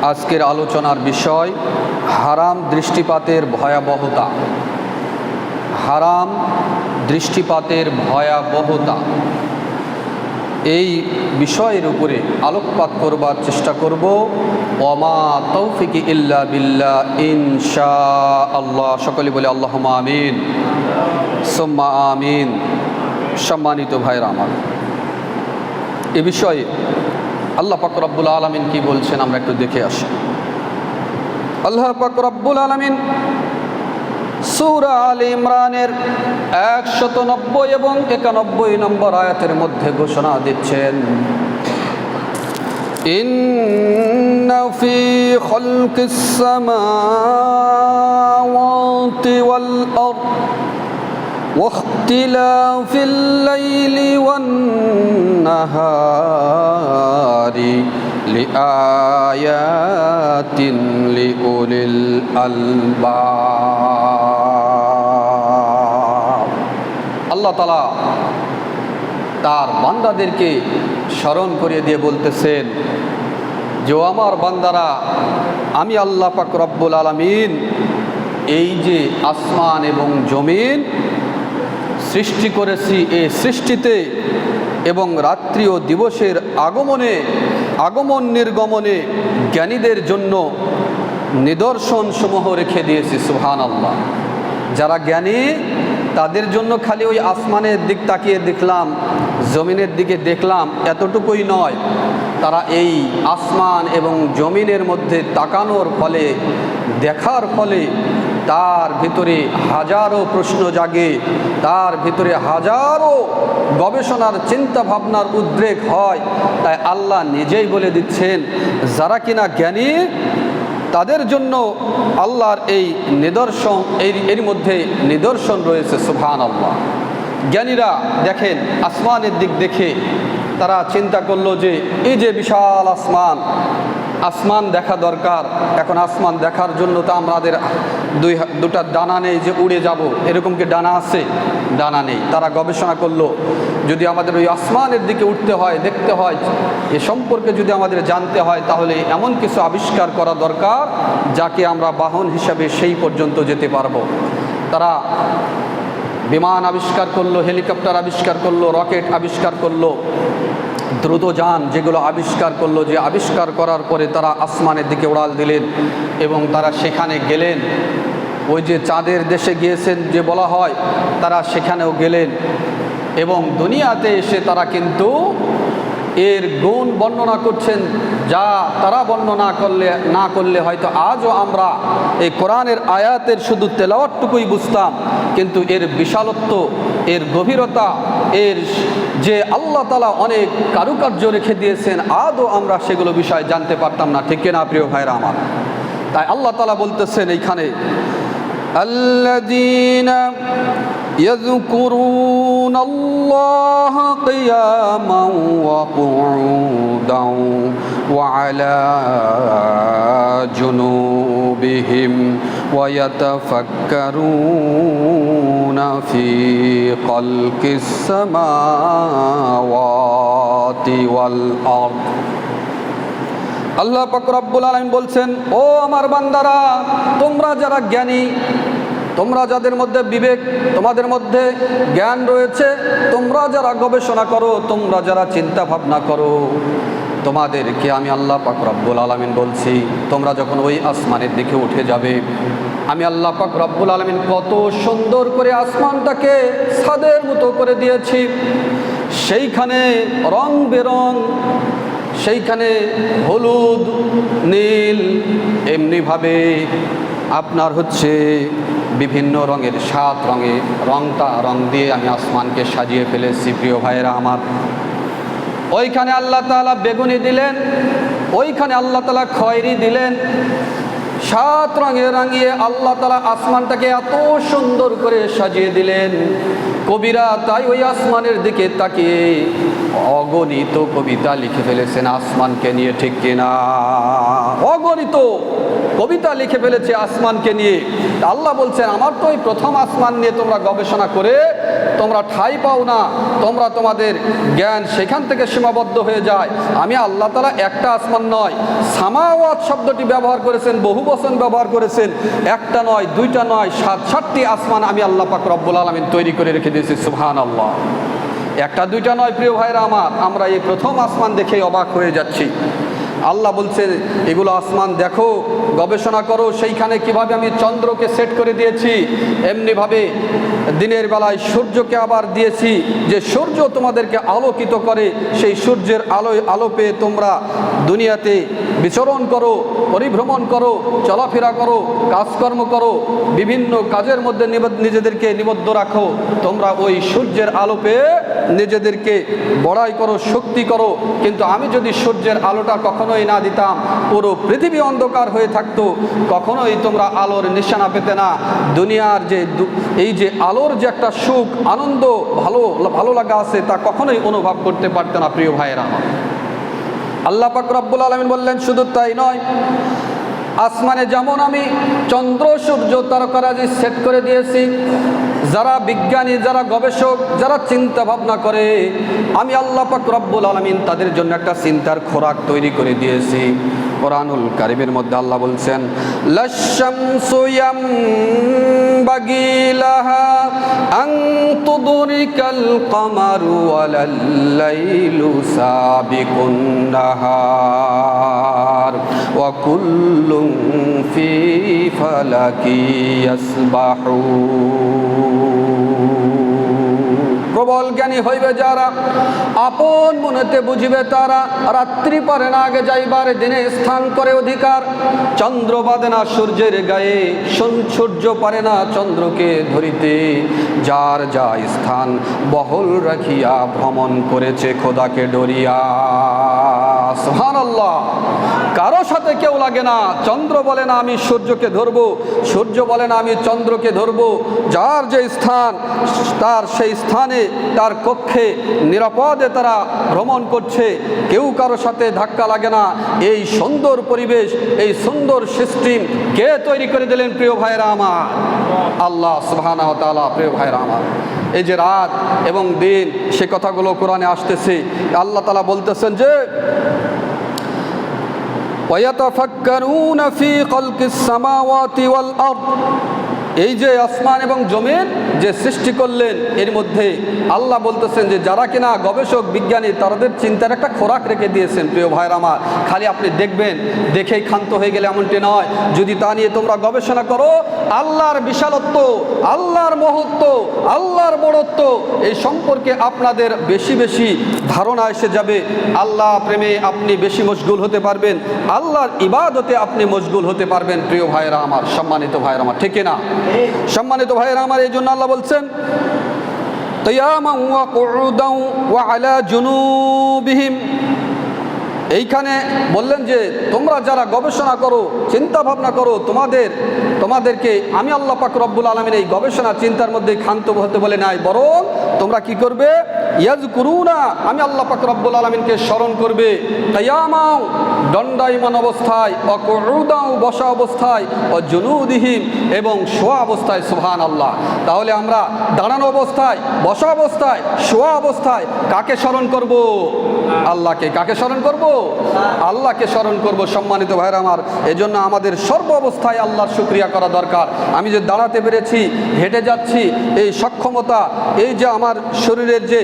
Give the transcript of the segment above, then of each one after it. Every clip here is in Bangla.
আজকের আলোচনার বিষয় হারাম দৃষ্টিপাতের ভয়াবহতা। হারাম দৃষ্টিপাতের ভয়াবহতা এই বিষয়ের উপরে আলোকপাত করবার চেষ্টা করব। ওমা তৌফিক ইল্লা বিল্লাহ, ইনশাআল্লাহ। সকলে বলে আল্লাহুম্মা আমিন সুম্মা আমিন। সম্মানিত ভাইরা আমার, এ বিষয়ে আল্লাহ পাক রব্বুল আলামিন কি বলছেন আমরা একটু দেখে আসি। আল্লাহ পাক রব্বুল আলামিন সূরা আলে ইমরানের 190 এবং 91 নম্বর আয়াতের মধ্যে ঘোষণা দিচ্ছেন, ইন্না ফি খালকিস সামাওয়াতি ওয়াল আরদ ওয়াখতিলাফিল লাইলি ওয়ান নাহারি লিআয়াতিন লিউলিল আলবাব। আল্লাহ তাআলা তার বান্দাদেরকে স্মরণ করিয়ে দিয়ে বলতেছেন যে, আমার বান্দারা, আমি আল্লাহ পাক রব্বুল আলামিন এই যে আসমান এবং জমিন সৃষ্টি করেছি, এই সৃষ্টিতে এবং রাত্রি ও দিবসের আগমন নির্গমনে জ্ঞানীদের জন্য নিদর্শন সমূহ রেখে দিয়েছি। সুবহানাল্লাহ। যারা জ্ঞানী তাদের জন্য খালি ওই আসমানের দিক তাকিয়ে দেখলাম, জমিনের দিকে দেখলাম, এতটুকুই নয়। তারা এই আসমান এবং জমিনের মধ্যে তাকানোর ফলে, দেখার ফলে তার ভিতরে হাজারো প্রশ্ন জাগে, তার ভিতরে হাজারো গবেষণার চিন্তা ভাবনার উদ্রেক হয়। তাই আল্লাহ নিজেই বলে দিচ্ছেন, যারা কিনা জ্ঞানী তাদের জন্য আল্লাহর এই নিদর্শন, এর মধ্যে নিদর্শন রয়েছে। সুবহানাল্লাহ। জ্ঞানীরা দেখেন, আসমানের দিক দেখে তারা চিন্তা করলো যে এই যে বিশাল আসমান দেখা দরকার। এখন আসমান দেখার জন্য তো আমাদের দুটা ডানা নেই যে উড়ে যাব, এরকম কি ডানা আছে? ডানা নেই। তারা গবেষণা করলো, যদি আমাদের ওই আসমানের দিকে উঠতে হয়, দেখতে হয়, এ সম্পর্কে যদি আমাদের জানতে হয়, তাহলে এমন কিছু আবিষ্কার করা দরকার যাকে আমরা বাহন হিসাবে সেই পর্যন্ত যেতে পারবো। তারা বিমান আবিষ্কার করলো, হেলিকপ্টার আবিষ্কার করলো, রকেট আবিষ্কার করলো, দ্রুতযান যেগুলো আবিষ্কার করলো। যে আবিষ্কার করার পরে তারা আসমানের দিকে উড়াল দিলেন এবং তারা সেখানে গেলেন। ওই যে চাঁদের দেশে গিয়েছেন যে বলা হয়, তারা সেখানেও গেলেন এবং দুনিয়াতে এসে তারা কিন্তু এর গুণ বর্ণনা করছেন, যা তারা বর্ণনা না করলে হয়তো আজও আমরা এই কোরআনের আয়াতের শুধু তেলাওয়াতটুকুই বুঝতাম, কিন্তু এর বিশালত্ব, এর গভীরতা, এর যে আল্লাহ তাআলা অনেক কারুকার্য রেখে দিয়েছেন, আদৌ আমরা সেগুলো বিষয় জানতে পারতাম না। ঠিক কিনা প্রিয় ভাইরা আমার? তাই আল্লাহ তাআলা বলতেছেন এইখানে, আল্লাযীনা ইয়াযকুরুনাল্লাহা কিয়ামান ওয়া কুউদান ওয়া আলা জুনুবিহিম ওয়া ইয়াতাফাক্কারুনা ফি খালকিস সামাওয়াতি ওয়াল আরদ। আল্লাহ পাক রব্বুল আলামিন বলছেন, ও আমার বান্দারা, তোমরা যারা জ্ঞানী, তোমরা যাদের মধ্যে বিবেক, তোমাদের মধ্যে জ্ঞান রয়েছে, তোমরা যারা গবেষণা করো, তোমরা যারা চিন্তা ভাবনা করো, তোমাদেরকে আমি আল্লাহ পাক রব্বুল আলামিন বলছি, তোমরা যখন ওই আসমানের দিকে উঠে যাবে, আমি আল্লাহ পাক রব্বুল আলামিন কত সুন্দর করে আসমানটাকে ছাদের মতো করে দিয়েছি। সেইখানে রং বেরং, সেইখানে হলুদ, নীল, এমনিভাবে আপনার হচ্ছে বিভিন্ন রঙের 7 রং দিয়ে আমি আসমানকে সাজিয়ে ফেলেছি। প্রিয় ভাইয়েরা আমার, ওইখানে আল্লাহ তাআলা বেগুনি দিলেন, ওইখানে আল্লাহ তাআলা খয়েরি দিলেন। 7 রঙে রাঙিয়ে আল্লাহ তাআলা আসমানটাকে এত সুন্দর করে সাজিয়ে দিলেন। কবিরা তাই ওই আসমানের দিকে তাকিয়ে অগণিত কবিতা লিখে ফেলেছেন আসমানকে নিয়ে। ঠিক কিনা? অগণিত কবিতা লিখে ফেলেছে আসমানকে নিয়ে। আল্লাহ বলছেন আমার তো ওই প্রথম আসমান নিয়ে তোমরা গবেষণা করে তোমরা ঠাঁই পাও না, তোমরা তোমাদের জ্ঞান সেখান থেকে সীমাবদ্ধ হয়ে যায়। আমি আল্লাহ তাআলা একটা আসমান নয়, সামাওয়াত শব্দটি ব্যবহার করেছেন, বহু বচন ব্যবহার করেছেন। একটা নয়, দুইটা নয়, 7-8টি আসমান আমি আল্লাহ পাক রব্বুল আলামিন তৈরি করে রেখে দিয়েছি। সুবহানাল্লাহ। একটা দুইটা নয় প্রিয় ভাইরা আমার, আমরা এই প্রথম আসমান দেখে অবাক হয়ে যাচ্ছি। আল্লাহ বলছে এগুলো আসমান দেখো, গবেষণা করো, সেইখানে কিভাবে আমি চন্দ্রকে সেট করে দিয়েছি, এমনিভাবে দিনের বেলায় সূর্যকে আবার দিয়েছি যে সূর্য তোমাদেরকে আলোকিত করে। সেই সূর্যের আলো পেয়ে তোমরা দুনিয়াতে বিচরণ করো, পরিভ্রমণ করো, চলাফেরা করো, কাজকর্ম করো, বিভিন্ন কাজের মধ্যে নিজেদেরকে নিবদ্ধ রাখো। তোমরা ওই সূর্যের আলো পেয়ে নিজেদেরকে বড়াই করো, শক্তি করো। কিন্তু আমি যদি সূর্যের আলোটা কখনোই না দিতাম, পুরো পৃথিবী অন্ধকার হয়ে থাকতো, কখনোই তোমরা আলোর নিশানা পেতে না। দুনিয়ার যে এই যে আলোর যে একটা সুখ, আনন্দ, ভালো লাগা আছে, তা কখনোই অনুভব করতে পারতে না প্রিয় ভাইয়েরা। আল্লাহ পাক রব্বুল আলামিন বললেন শুধু তাই নয়, আসমানে যেমন আমি চন্দ্র সূর্য তারকারাজি সেট করে দিয়েছি, যারা বিজ্ঞানী, যারা গবেষক, যারা চিন্তা ভাবনা করে, আমি আল্লাহ পাক রব্বুল আলামিন তাদের জন্য একটা চিন্তার খোরাক তৈরি করে দিয়েছি। কোরআনুল কারীমের মধ্যে আল্লাহ বলছেন লাশ-শামসু ইয়ামবাগি লাহা আন তুদরিকাল কামারু ওয়ালাল লাইলু সাবিকুন নাহার ওয়া কুল্লুন ফি ফালাকি ইয়াসবাহুন। প্রবল জ্ঞানী হইবে যারা, আপন মনেতে বুঝিবে তারা, রাত্রি পারে না আগে যাইবার, দিনে স্থান করে অধিকার। চন্দ্র বাঁধে না সূর্যের গায়ে, সূর্য পারে না চন্দ্রকে ধরিতে। যার যা স্থান বহল রাখিয়া ভ্রমণ করেছে খোদাকে ডরিয়া। সুবহানাল্লাহ। কারো সাথে কেউ লাগে না। চন্দ্র বলে না আমি সূর্যকে ধরবো, সূর্য বলে না আমি চন্দ্রকে ধরবো। যার যে স্থান, তার সেই স্থানে, তার কক্ষে নিরাপদে তারা ভ্রমণ করছে, কেউ কারো সাথে ধাক্কা লাগে না। এই সুন্দর পরিবেশ, এই সুন্দর সিস্টেম কে তৈরি করে দিলেন প্রিয় ভাইরা আমার? আল্লাহ সুবহানাহু ওয়া তাআলা। প্রিয় ভাইরা আমার, এই যে রাত এবং দিন, সে কথাগুলো কোরআনে আসতেছে। আল্লাহ তাআলা বলতেছেন যে ওয়ায়াতাফাক্কারুনা ফি খালকিস সামাওয়াতি ওয়াল আরদ, এই যে আসমান এবং জমিন যে সৃষ্টি করলেন, এর মধ্যে আল্লাহ বলতেছেন যে যারা কিনা গবেষক, বিজ্ঞানী, তাদের চিন্তার একটা খোরাক রেখে দিয়েছেন। প্রিয় ভাইরা আমার, খালি আপনি দেখবেন, দেখেই ক্ষান্ত হয়ে গেলে এমনটি নয়। যদি তা নিয়ে তোমরা গবেষণা করো, আল্লাহর বিশালত্ব, আল্লাহর মহত্ব, আল্লাহর বড়ত্ব, এই সম্পর্কে আপনাদের বেশি বেশি ধারণা এসে যাবে। আল্লাহ প্রেমে আপনি বেশি মশগুল হতে পারবেন, আল্লাহর ইবাদতে আপনি মশগুল হতে পারবেন। প্রিয় ভাইরা আমার, সম্মানিত ভাইরা আমার, ঠিক না? সম্মানিত ভাইরা আমার, এই জন্য আল্লাহ বলছেন কিয়ামান ওয়া কুউদান ওয়া আলা জুনুবিহিম। এইখানে বললেন যে তোমরা যারা গবেষণা করো, চিন্তা ভাবনা করো, তোমাদেরকে আমি আল্লাহ পাক রব্বুল আলামিন এই গবেষণা চিন্তার মধ্যে ক্ষান্ত হতে বলে নাই, বরং তোমরা কি করবে? ইয়াজকুরুনা, আমি আল্লাহ পাক রব্বুল আলামিনকে স্মরণ করবে। কিয়ামাও, দণ্ডায়মান অবস্থায়, ওয়া কুউদাও, বসা অবস্থায়, ওয়া জুনুদিহিম, এবং শোয়া অবস্থায়। সুবহানাল্লাহ। তাহলে আমরা দাঁড়ানো অবস্থায়, বসা অবস্থায়, শোয়া অবস্থায় কাকে স্মরণ করব? আল্লাহকে। কাকে স্মরণ করব? আল্লাহকে স্মরণ করব। সম্মানিত ভাইরা আমার, এজন্য আমাদের সর্ব অবস্থায় আল্লাহর শুকরিয়া করা দরকার। আমি যে দাঁড়াতে পেরেছি, হেঁটে যাচ্ছি, এই সক্ষমতা, এই যে আমার শরীরের যে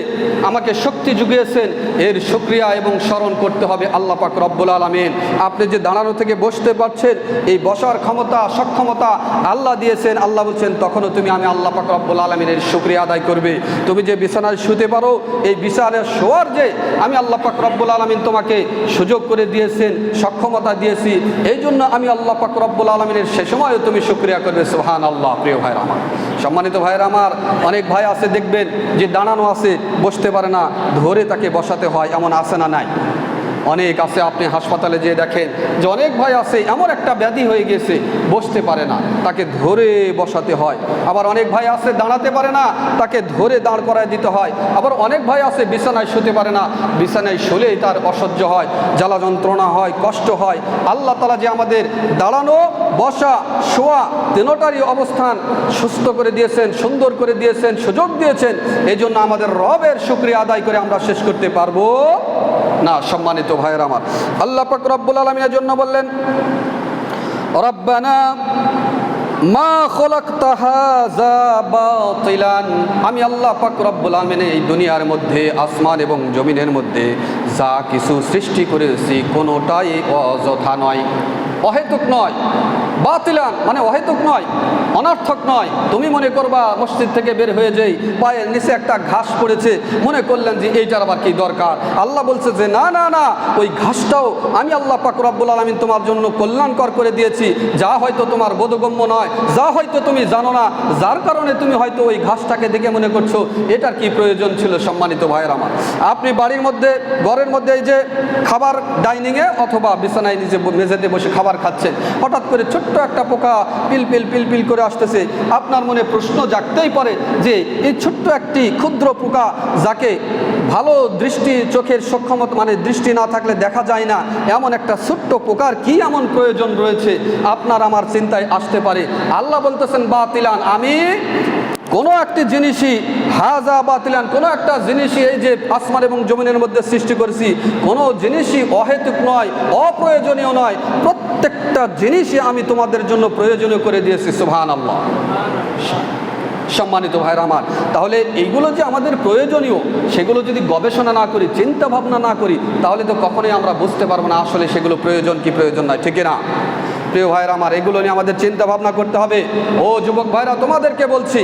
আমাকে শক্তি জুগিয়েছেন, এর শুকরিয়া এবং স্মরণ করতে হবে আল্লাহ পাক রব্বুল আলামিন। আপনি যে দাঁড়ানো থেকে বসতে পারছেন, এই বসার ক্ষমতা, সক্ষমতা আল্লাহ দিয়েছেন। আল্লাহ বলছেন তখনও তুমি আমি আল্লাহ পাক রব্বুল আলামিনের শুকরিয়া আদায় করবে। তুমি যে বিছানায় শুতে পারো, এই বিছানায় শোয়ার যে আমি আল্লাহ পাক রব্বুল আলামিন তোমাকে সুযোগ করে দিয়েছেন, সক্ষমতা দিয়েছি, এই জন্য আমি আল্লাহ পাক রব্বুল আলামিনের সে সময়ও তুমি শুকরিয়া করবে। সুবহানাল্লাহ। প্রিয় ভাইরা আমার, সম্মানিত ভাইরা আমার, অনেক ভাই আছে দেখবেন যে দাঁড়ানো আছে, বসতে পারে না, ধরে তাকে বসাতে হয়, এমন আছে না? নাই? অনেক আছে, আপনি হাসপাতালে যেয়ে দেখেন যে অনেক ভাই আছে এমন একটা ব্যাধি হয়ে গেছে বসতে পারে না, তাকে ধরে বসাতে হয়। আবার অনেক ভাই আছে দাঁড়াতে পারে না, তাকে ধরে দাঁড় করায় দিতে হয়। আবার অনেক ভাই আছে বিছানায় শুতে পারে না, বিছানায় শুলেই তার অসহ্য হয়, জ্বালা যন্ত্রণা হয়, কষ্ট হয়। আল্লাহ তাআলা যে আমাদের দাঁড়ানো, বসা, শোয়া তিনটারই অবস্থান সুস্থ করে দিয়েছেন, সুন্দর করে দিয়েছেন, সুযোগ দিয়েছেন, এই জন্য আমাদের রবের শুকরিয়া আদায় করে আমরা শেষ করতে পারবো না। সম্মানিত ভাইয়ের আমার, আল্লাহ পাক রব্বুল আলামিনের জন্য বললেন, রব্বানা মা খলাকতা হাযা বাতিলান, আমি আল্লাহ পাক রব্বুল আলামিন এই দুনিয়ার মধ্যে, আসমান এবং জমিনের মধ্যে যা কিছু সৃষ্টি করেছি কোনোটাই অযথা নয়, অহেতুক নয়। বাতিলান মানে অহেতুক নয়, অনর্থক নয়। তুমি মনে করবা মসজিদ থেকে বের হয়ে যাই, পায়ের নিচে একটা ঘাস পড়েছে, মনে করলেন যে এইটার আবার কি দরকার। আল্লাহ বলছে যে না না না, ওই ঘাসটাও আমি আল্লাহ পাক রব্বুল আলামিন তোমার জন্য কল্যাণকর করে দিয়েছি, যা হয়তো তোমার বোধগম্য নয়, যা হয়তো তুমি জানো না, যার কারণে তুমি হয়তো ওই ঘাসটাকে দেখে মনে করছো এটার কি প্রয়োজন ছিল। সম্মানিত ভাইয়ের আমার, আপনি বাড়ির মধ্যে, ঘরের মধ্যে এই যে খাবার ডাইনিংয়ে অথবা বিছানায় নিজে মেঝেতে বসে খাবার খাচ্ছেন, হঠাৎ করে ছোট্ট একটা পোকা পিল পিল পিল পিল করে আসতেছে, আপনার মনে প্রশ্ন জাগতেই পারে যে এই ছোট্ট একটি ক্ষুদ্র পোকা, যাকে ভালো দৃষ্টি, চোখের সক্ষমতা মানে দৃষ্টি না থাকলে দেখা যায় না, এমন একটা ছোট্ট পোকার কি এমন প্রয়োজন রয়েছে, আপনার আমার চিন্তায় আসতে পারে। আল্লাহ বলতেছেন বাতিলান, আমি কোনো একটি জিনিসই, হাযা বাতিলান, কোনো একটা জিনিসই এই যে আসমান এবং জমিনের মধ্যে সৃষ্টি করেছি, কোনো জিনিসই অহেতুক নয়, অপ্রয়োজনীয় নয়। প্রত্যেকটা জিনিসই আমি তোমাদের জন্য প্রয়োজনীয় করে দিয়েছি। সুবহানাল্লাহ। সম্মানিত ভাইরা আমার, তাহলে এইগুলো যে আমাদের প্রয়োজনীয়, সেগুলো যদি গবেষণা না করি, চিন্তা ভাবনা না করি, তাহলে তো কখনোই আমরা বুঝতে পারবো না আসলে সেগুলো প্রয়োজন কি প্রয়োজন নয়, ঠিক না? প্রিয় ভাইরা আমার, এগুলো নিয়ে আমাদের চিন্তা ভাবনা করতে হবে। ও যুবক ভাইরা, তোমাদেরকে বলছি,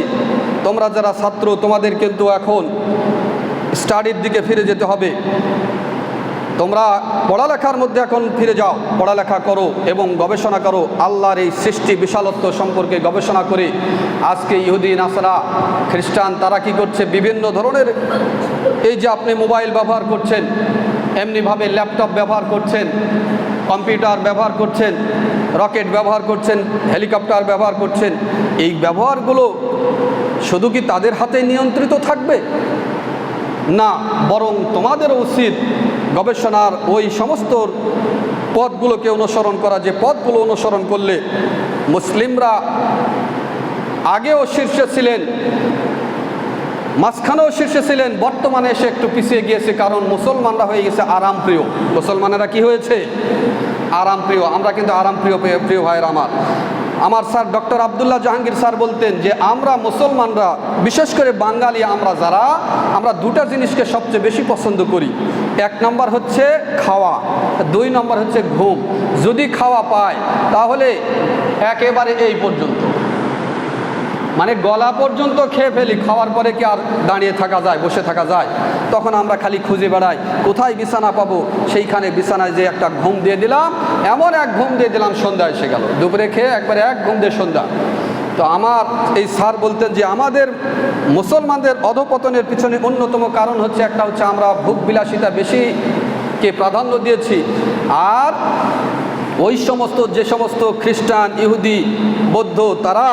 তোমরা যারা ছাত্র, তোমাদের কিন্তু এখন স্টাডির দিকে ফিরে যেতে হবে। তোমরা পড়ালেখার মধ্যে এখন ফিরে যাও, পড়ালেখা করো এবং গবেষণা করো। আল্লাহর এই সৃষ্টি বিশালত্ব সম্পর্কে গবেষণা করে আজকে ইহুদি, নাসারা, খ্রিস্টান তারা কি করছে, বিভিন্ন ধরনের, এই যে আপনি মোবাইল ব্যবহার করছেন, এমনিভাবে ল্যাপটপ ব্যবহার করছেন, কম্পিউটার ব্যবহার করছেন, রকেট ব্যবহার করছেন, হেলিকপ্টার ব্যবহার করছেন, এই ব্যবহারগুলো শুধু কি তাদের হাতে নিয়ন্ত্রিত থাকবে? না, বরং তোমাদেরও উচিত গবেষণার ওই সমস্ত পথগুলোকে অনুসরণ করা, যে পথগুলো অনুসরণ করলে মুসলিমরা আগেও শীর্ষে ছিলেন, মাঝখানেও শীর্ষে ছিলেন, বর্তমানে এসে একটু পিছিয়ে গিয়েছে, কারণ মুসলমানরা হয়ে গেছে আরামপ্রিয়। মুসলমানেরা কি হয়েছে? আরামপ্রিয়। আমরা কিন্তু আরামপ্রিয়। প্রিয় ভাইয়ের আমার sir doctor Abdullah Jahangir sir বলতেন যে আমরা মুসলমানরা, বিশেষ করে বাঙালি আমরা যারা, আমরা দুটা জিনিসকে সবচেয়ে বেশি পছন্দ করি। এক নম্বর হচ্ছে খাওয়া, দুই নম্বর হচ্ছে ঘুম। যদি খাওয়া পায় তাহলে একেবারে এই পর্যন্ত, মানে গলা পর্যন্ত খেয়ে ফেলি, খাওয়ার পরে কি আর দাঁড়িয়ে থাকা যায়, বসে থাকা যায়? তখন আমরা খালি খুঁজে বেড়াই কোথায় বিছানা পাবো, সেইখানে বিছানায় যে একটা ঘুম দিয়ে দিলাম, এমন এক ঘুম দিয়ে দিলাম, সন্ধ্যা এসে গেল, দুপুরে খেয়ে একবারে এক ঘুম দিয়ে সন্ধ্যা। তো আমার এই স্যার বলতেন যে আমাদের মুসলমানদের অধঃপতনের পিছনে অন্যতম কারণ হচ্ছে, একটা হচ্ছে আমরা ভোগ বিলাসিতা বেশিকে প্রাধান্য দিয়েছি, আর ওই সমস্ত যে সমস্ত খ্রিস্টান, ইহুদি, বৌদ্ধ তারা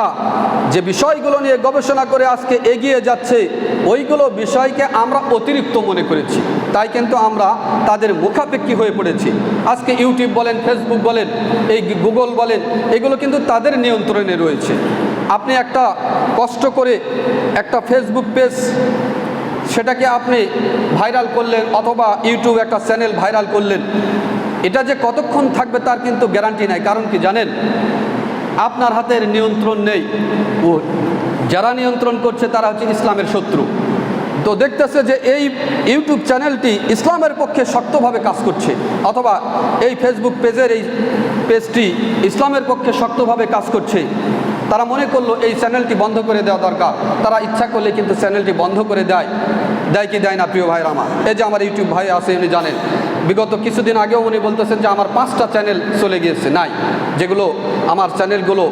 যে বিষয়গুলো নিয়ে গবেষণা করে আজকে এগিয়ে যাচ্ছে, ওইগুলো বিষয়কে আমরা অতিরিক্ত মনে করেছি, তাই কিন্তু আমরা তাদের মুখাপেক্ষী হয়ে পড়েছি। আজকে ইউটিউব বলেন, ফেসবুক বলেন, এই গুগল বলেন, এগুলো কিন্তু তাদের নিয়ন্ত্রণে রয়েছে। আপনি একটা কষ্ট করে একটা ফেসবুক পেজ, সেটাকে আপনি ভাইরাল করলেন, অথবা ইউটিউব একটা চ্যানেল ভাইরাল করলেন, এটা যে কতক্ষণ থাকবে তার কিন্তু গ্যারান্টি নাই। কারণ কি জানেন? আপনার হাতের নিয়ন্ত্রণ নেই। ও যারা নিয়ন্ত্রণ করছে তারা হচ্ছে ইসলামের শত্রু। তো দেখতেছে যে এই ইউটিউব চ্যানেলটি ইসলামের পক্ষে শক্তভাবে কাজ করছে, অথবা এই ফেসবুক পেজের এই পেজটি ইসলামের পক্ষে শক্তভাবে কাজ করছে, তারা মনে করলো এই চ্যানেলটি বন্ধ করে দেওয়া দরকার। তারা ইচ্ছা করলে কিন্তু চ্যানেলটি বন্ধ করে দেয় কি দেয় না? প্রিয় ভাইরা আমার, এই যে আমার ইউটিউব ভাই আছে, উনি জানেন, বিগত কিছুদিন আগেও উনি বলতেছেন যে আমার 5টা চ্যানেল চলে গিয়েছে, নাই, যেগুলো আমার চ্যানেলগুলো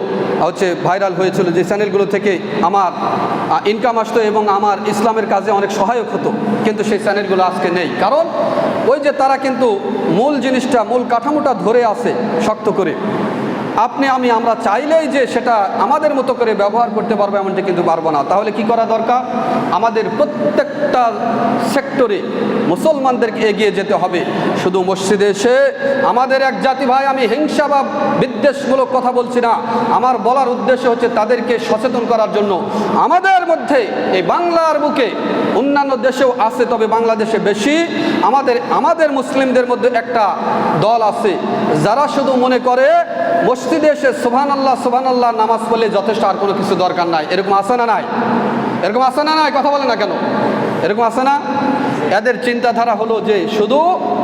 হচ্ছে ভাইরাল হয়েছিল, যে চ্যানেলগুলো থেকে আমার ইনকাম আসতো এবং আমার ইসলামের কাজে অনেক সহায়ক হতো, কিন্তু সেই চ্যানেলগুলো আজকে নেই। কারণ ওই যে তারা কিন্তু মূল জিনিসটা, মূল কাঠামোটা ধরে আছে শক্ত করে। আপনি আমরা চাইলেই যে সেটা আমাদের মতো করে ব্যবহার করতে পারবো এমনটি কিন্তু পারবো না। তাহলে কি করা দরকার? আমাদের প্রত্যেকটা সেক্টরে মুসলমানদেরকে এগিয়ে যেতে হবে। শুধু মসজিদে এসে আমাদের এক জাতি ভাই, আমি হিংসা বা বিদ্বেষমূলক কথা বলছি না, আমার বলার উদ্দেশ্য হচ্ছে তাদেরকে সচেতন করার জন্য। আমাদের মধ্যে এই বাংলার বুকে, অন্যান্য দেশেও আছে তবে বাংলাদেশে বেশি, আমাদের মুসলিমদের মধ্যে একটা দল আছে যারা শুধু মনে করে মসজিদে এসে সুবহানাল্লাহ নামাজ পড়লে যথেষ্ট, আর কোনো কিছু দরকার নাই। এরকম আছে না নাই? এরকম আছে না নাই? কথা বলে না কেন? এরকম আছে না? এদের চিন্তাধারা হলো যে শুধু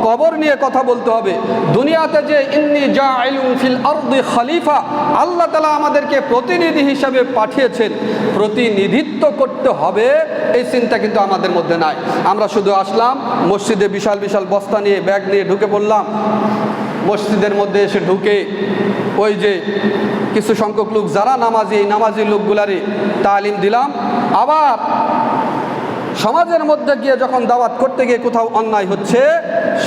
কবর নিয়ে কথা বলতে হবে। দুনিয়াতে যে ইন্নী জাইলুন ফিল আরদি খলিফা, আল্লাহ তাআলা আমাদেরকে প্রতিনিধি হিসাবে পাঠিয়েছেন, প্রতিনিধিত্ব করতে হবে, এই চিন্তা কিন্তু আমাদের মধ্যে নাই। আমরা শুধু আসলাম মসজিদে, বিশাল বিশাল বস্তা নিয়ে, ব্যাগ নিয়ে ঢুকে পড়লাম। মসজিদের মধ্যে এসে ঢুকে ওই যে কিছু সংখ্যক লোক যারা নামাজি, এই নামাজি লোকগুলারে তালিম দিলাম। আবার সমাজের মধ্যে গিয়ে যখন দাওয়াত করতে গিয়ে কোথাও অন্যায় হচ্ছে,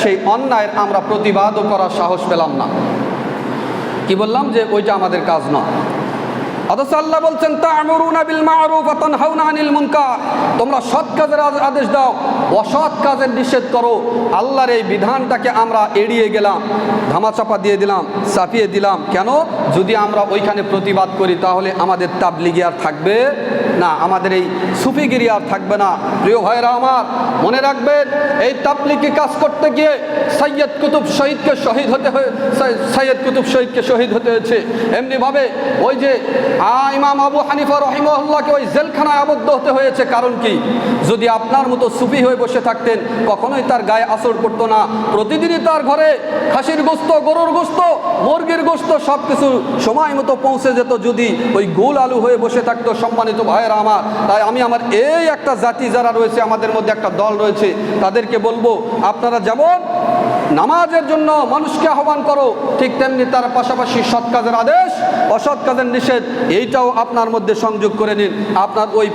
সেই অন্যায়ের আমরা প্রতিবাদও করার সাহস পেলাম না। কি বললাম? যে ওইটা আমাদের কাজ নয়। অথচ আল্লাহ বলছেন তা'মুরুনা বিল মা'রুফ ওয়া তানহাউনা আনিল মুনকার, তোমরা সৎ কাজের আদেশ দাও, অসৎ কাজের নিষেধ করো। আল্লাহর এই বিধানটাকে আমরা এড়িয়ে গেলাম, ধামাচাপা দিয়ে দিলাম, চাপিয়ে দিলাম। কেন? যদি আমরা ওইখানে প্রতিবাদ করি তাহলে আমাদের তাবলিগি আর থাকবে না, আমাদের এই সুফিগিরি আর থাকবে না। প্রিয় ভাইরা আমার, মনে রাখবেন, এই তাবলিগি কাজ করতে গিয়ে সৈয়দ কুতুব শহীদকে শহীদ হতে হয়েছে। এমনিভাবে ওই যে ইমাম আবু হানিফা রহিমাহুল্লাহকে ওই জেলখানায় আবদ্ধ হতে হয়েছে। কারণ কি? যদি আপনার মতো সুফি হয়ে বসে থাকতেন, কখনোই তার গায়ে আসর পড়তো না। প্রতিদিনই তার ঘরে খাসির গোস্ত, গরুর গোস্ত, মুরগির গোস্ত সব কিছু সময় মতো পৌঁছে যেত। যদি ওই গোল আলু হয়ে বসে থাকতো। সম্মানিত ভাইয়েরা আমার, তাই আমি আমার এই একটা জাতি যারা রয়েছে, আমাদের মধ্যে একটা দল রয়েছে, তাদেরকে বলবো, আপনারা যেমন নামাজের জন্য মানুষকে আহ্বান করো, ঠিক তেমনি তার পাশাপাশি সৎ কাজের আদেশ, অসৎ কাজের নিষেধ, এইটাও আপনার মধ্যে সংযোগ করে নিন। আপনার ওই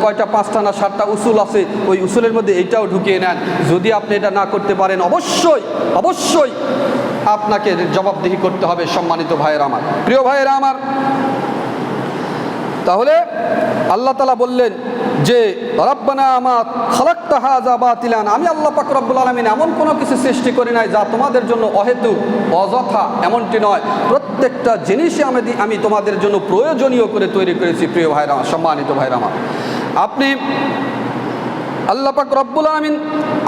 কয়টা, 5টা না 7টা উসুল আছে, ওই উসুলের মধ্যে এইটাও ঢুকিয়ে নেন। যদি আপনি এটা না করতে পারেন, অবশ্যই আপনাকে জবাবদিহি করতে হবে। সম্মানিত ভাইয়েরা আমার, প্রিয় ভাইয়েরা আমার, তাহলে আল্লাহ তাআলা বললেন যে রব্বানা মা খালাকতা হাযা বাতিলান, আমি আল্লাহ পাক রব্বুল আলামিন এমন কোনো কিছু সৃষ্টি করি নাই যা তোমাদের জন্য অহেতুক, অযথা, এমনটি নয়। প্রত্যেকটা জিনিসই আমি তোমাদের জন্য প্রয়োজনীয় করে তৈরি করেছি। প্রিয় ভাইরা আমার, সম্মানিত ভাইরা আমার, আপনি আল্লাহ পাক রব্বুল আলামিন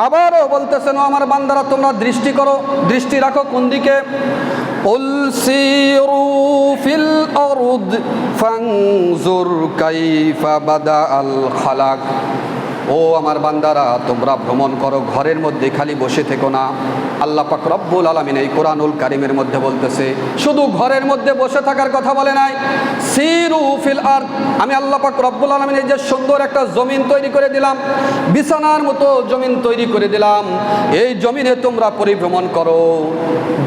আবারও বলতেছেন, ও আমার বান্দারা, তোমরা দৃষ্টি রাখো কোন দিকে? কুল সিরু ফিল আরদ ফানজুর কাইফা বাদাআল খালাক। ও আমার বান্দারা, তোমরা ভ্রমণ করো, ঘরের মধ্যে খালি বসে থেকো না। আল্লাহ পাক রব্বুল আলামিন এই কোরআনুল কারীমের মধ্যে বলতেছে, শুধু ঘরের মধ্যে বসে থাকার কথা বলে নাই। সিরু ফিল আরদ, আমি আল্লাহ পাক রব্বুল আলামিন এই যে সুন্দর একটা জমিন তৈরি করে দিলাম, বিছানার মতো জমিন তৈরি করে দিলাম, এই জমিনে তোমরা পরিভ্রমণ করো।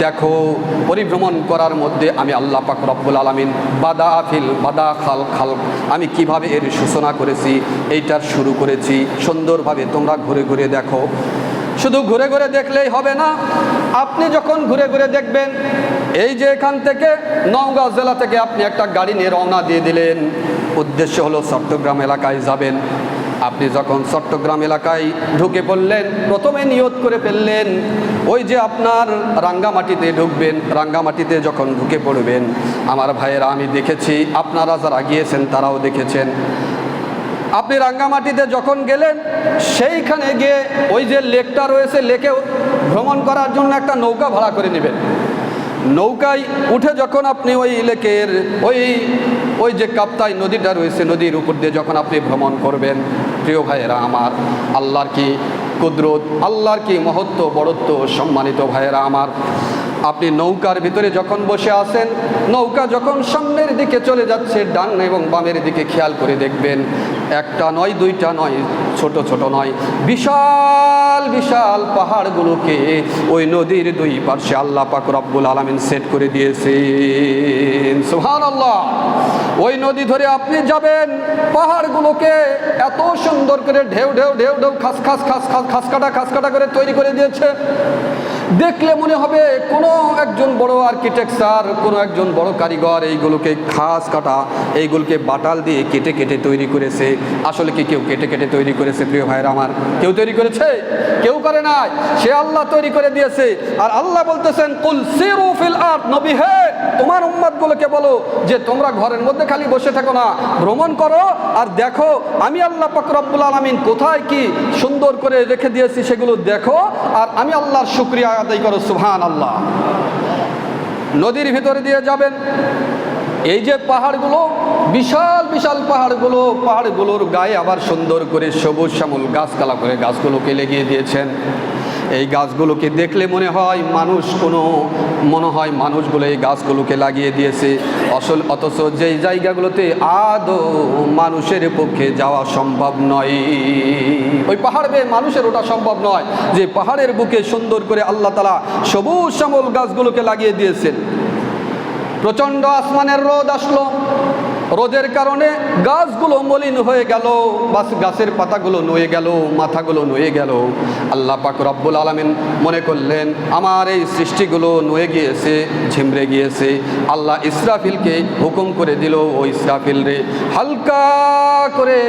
দেখো, পরিভ্রমণ করার মধ্যে আমি আল্লাহ পাক রব্বুল আলামিন বাদা খাল, আমি কিভাবে এর সূচনা করেছি, এইটার শুরু করেছি। সুন্দরভাবে তোমরা ঘুরে ঘুরে দেখো। শুধু ঘুরে ঘুরে দেখলেই হবে না, আপনি যখন ঘুরে ঘুরে দেখবেন, এই যে এখান থেকে নওগাঁ জেলা থেকে আপনি একটা গাড়ি নিয়ে রওনা দিয়ে দিলেন, উদ্দেশ্য হলো চট্টগ্রাম এলাকায় যাবেন। আপনি যখন চট্টগ্রাম এলাকায় ঢুকে পড়লেন, প্রথমে নিয়ত করে ফেললেন ওই যে আপনার রাঙ্গামাটিতে ঢুকবেন। রাঙ্গামাটিতে যখন ঢুকে পড়বেন, আমার ভাইয়েরা, আমি দেখেছি, আপনারা যারা গিয়েছেন তারাও দেখেছেন, আপনি রাঙ্গামাটিতে যখন গেলেন, সেইখানে গিয়ে ওই যে লেকটা রয়েছে, লেকে ভ্রমণ করার জন্য একটা নৌকা ভাড়া করে নেবেন। নৌকায় উঠে যখন আপনি ওই লেকের ওই যে কাপ্তাই নদীটা রয়েছে, নদীর উপর দিয়ে যখন আপনি ভ্রমণ করবেন, প্রিয় ভাইয়েরা আমার, আল্লাহর কি কুদরত, আল্লাহর কি মহত্ব, বড়ত্ব, সম্মানিত ভাইয়েরা আমার। আপনি নৌকার ভিতরে যখন বসে আছেন, নৌকা যখন সামনের দিকে চলে যাচ্ছে, ডান এবং বামের দিকে খেয়াল করে দেখবেন, একটা নয়, দুইটা নয়, ছোট ছোট নয়, বিশাল বিশাল পাহাড়গুলোকে ওই নদীর দুই পাশে আল্লাহ পাক রব্বুল আলামিন সেট করে দিয়েছেন। সুবহানাল্লাহ। ওই নদী ধরে আপনি যাবেন, পাহাড়গুলোকে এত সুন্দর করে ঢেউ ঢেউ ঢেউ ঢেউ খাস খাস খাস খাস খাস কাটা করে তৈরি করে দিয়েছে। দেখলে মনে হবে কোনো একজন বড় আর্কিটেকচার, কোনো একজন বড় কারিগর এইগুলোকে খাস কাটা, এইগুলোকে বাটাল দিয়ে কেটে কেটে তৈরি করেছে। আসলে কি কেউ কেটে কেটে তৈরি করেছে প্রিয় ভাইরা আমার? কেউ তৈরি করেছে? কেউ করে নাই, সে আল্লাহ তৈরি করে দিয়েছে। আর আল্লাহ বলতেছেন, কুল সিরু ফিল আরদ, নবী হে তোমার উম্মতগুলোকে বলো যে তোমরা ঘরের মধ্যে খালি বসে থাকো না, ভ্রমণ করো আর দেখো আমি আল্লাহ পাক রব্বুল আলামিন কোথায় কি সুন্দর করে রেখে দিয়েছি সেগুলো দেখো, আর আমি আল্লাহর শুকরিয়া আদায় করো। সুবহানাল্লাহ। নদীর ভিতরে দিয়ে যাবেন, এই যে পাহাড়গুলো, বিশাল বিশাল পাহাড়গুলোর গায়ে আবার সুন্দর করে সবুজ শ্যামল গাছপালা করে গাছগুলোকে লাগিয়ে দিয়েছেন। এই গাছগুলোকে দেখলে মনে হয় মানুষগুলো এই গাছগুলোকে লাগিয়ে দিয়েছে। অথচ যেই জায়গাগুলোতে আদৌ মানুষের পক্ষে যাওয়া সম্ভব নয়, ওই পাহাড় বেয়ে মানুষের ওটা সম্ভব নয়, যে পাহাড়ের বুকে সুন্দর করে আল্লাহ তাআলা সবুজ শ্যামল গাছগুলোকে লাগিয়ে দিয়েছেন। প্রচণ্ড আসমানের রোদ আসলো, রোদের কারণে গাছগুলো মলিন হয়ে গেল, গাছের পাতাগুলো নুয়ে গেল, মাথাগুলো নুয়ে গেল। আল্লাহ পাক রব্বুল আলামিন মনে করলেন আমার এই সৃষ্টিগুলো নুয়ে গিয়েছে, ঝিমড়ে গিয়েছে। আল্লাহ ইসরাফিলকে হুকুম করে দিল, ও ইসরাফিল রে, হালকা করে